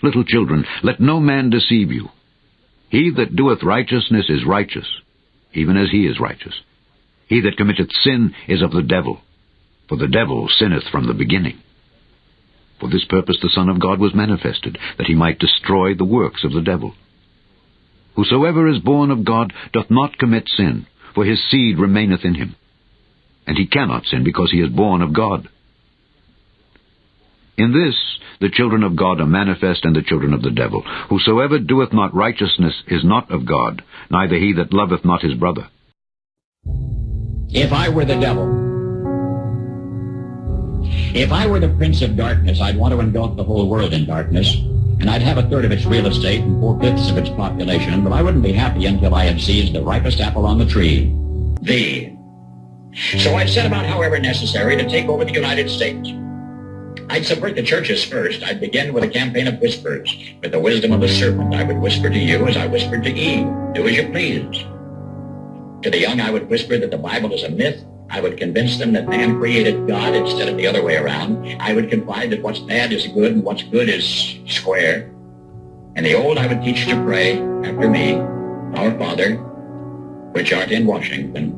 Little children, let no man deceive you. He that doeth righteousness is righteous, even as he is righteous. He that committeth sin is of the devil, for the devil sinneth from the beginning. For this purpose the Son of God was manifested, that he might destroy the works of the devil. Whosoever is born of God doth not commit sin, for his seed remaineth in him. And he cannot sin, because he is born of God. In this the children of God are manifest, and the children of the devil. Whosoever doeth not righteousness is not of God, neither he that loveth not his brother. If I were the devil, if I were the prince of darkness, I'd want to engulf the whole world in darkness, and I'd have a third of its real estate and 4/5 of its population, but I wouldn't be happy until I had seized the ripest apple on the tree. So I'd set about, however necessary, to take over the United States. I'd subvert the churches first. I'd begin with a campaign of whispers. With the wisdom of the serpent, I would whisper to you as I whispered to Eve, do as you please. To the young, I would whisper that the Bible is a myth. I would convince them that man created God instead of the other way around. I would confide that what's bad is good and what's good is square. And the old, I would teach to pray after me, Our Father, which art in Washington.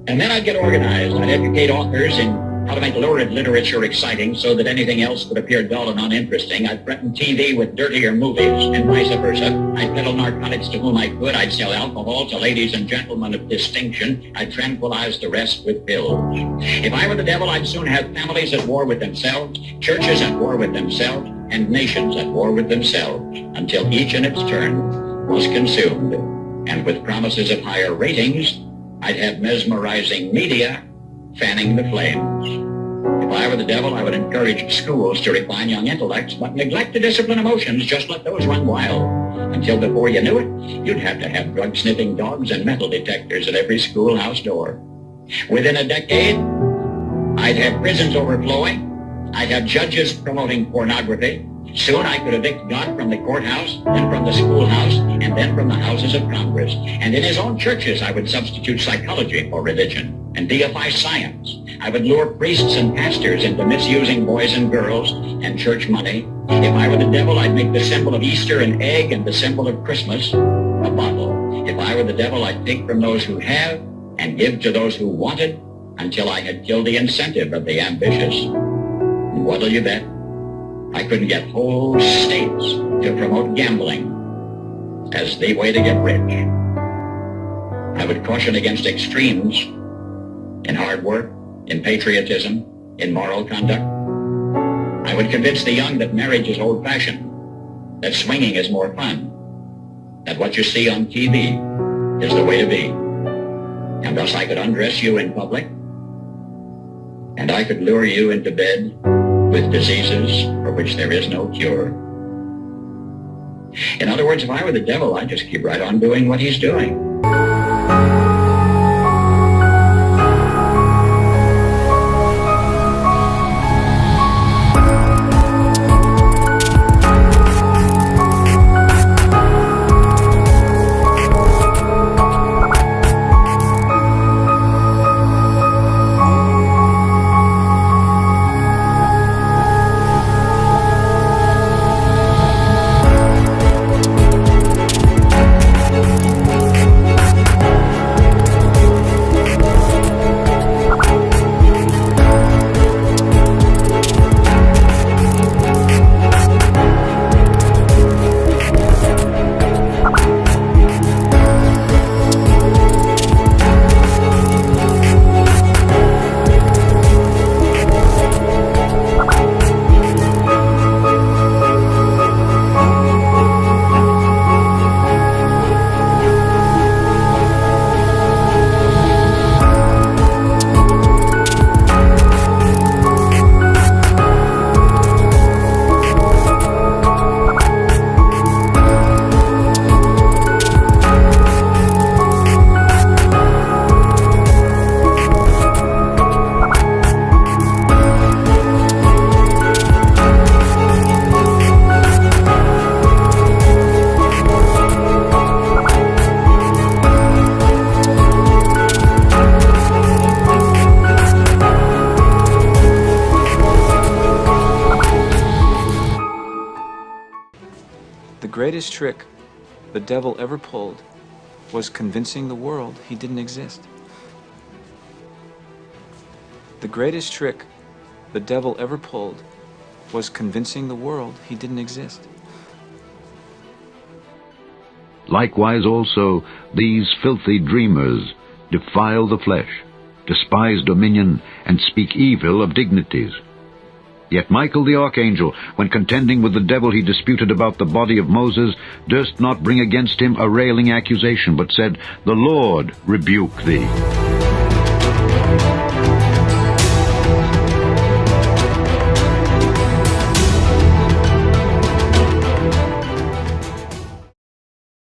And then I'd get organized. I'd educate authors in how to make lurid literature exciting so that anything else would appear dull and uninteresting. I'd threaten TV with dirtier movies and vice versa. I'd peddle narcotics to whom I could. I'd sell alcohol to ladies and gentlemen of distinction. I'd tranquilize the rest with pills. If I were the devil, I'd soon have families at war with themselves, churches at war with themselves, and nations at war with themselves, until each in its turn was consumed. And with promises of higher ratings, I'd have mesmerizing media fanning the flames. If I were the devil, I would encourage schools to refine young intellects, but neglect to discipline emotions. Just let those run wild. Until before you knew it, you'd have to have drug-sniffing dogs and metal detectors at every schoolhouse door. Within a decade, I'd have prisons overflowing. I'd have judges promoting pornography. Soon I could evict God from the courthouse, then from the schoolhouse, and then from the houses of Congress. And in his own churches, I would substitute psychology for religion and deify science. I would lure priests and pastors into misusing boys and girls and church money. If I were the devil, I'd make the symbol of Easter an egg and the symbol of Christmas a bottle. If I were the devil, I'd take from those who have and give to those who wanted until I had killed the incentive of the ambitious. And what'll you bet? I couldn't get whole states to promote gambling as the way to get rich. I would caution against extremes in hard work, in patriotism, in moral conduct. I would convince the young that marriage is old-fashioned, that swinging is more fun, that what you see on TV is the way to be. And thus I could undress you in public, and I could lure you into bed with diseases for which there is no cure. In other words, if I were the devil, I'd just keep right on doing what he's doing. greatest trick the devil ever pulled was convincing the world he didn't exist. The greatest trick the devil ever pulled was convincing the world he didn't exist. Likewise also these filthy dreamers defile the flesh, despise dominion, and speak evil of dignities. Yet Michael the archangel, when contending with the devil he disputed about the body of Moses, durst not bring against him a railing accusation, but said, The Lord rebuke thee.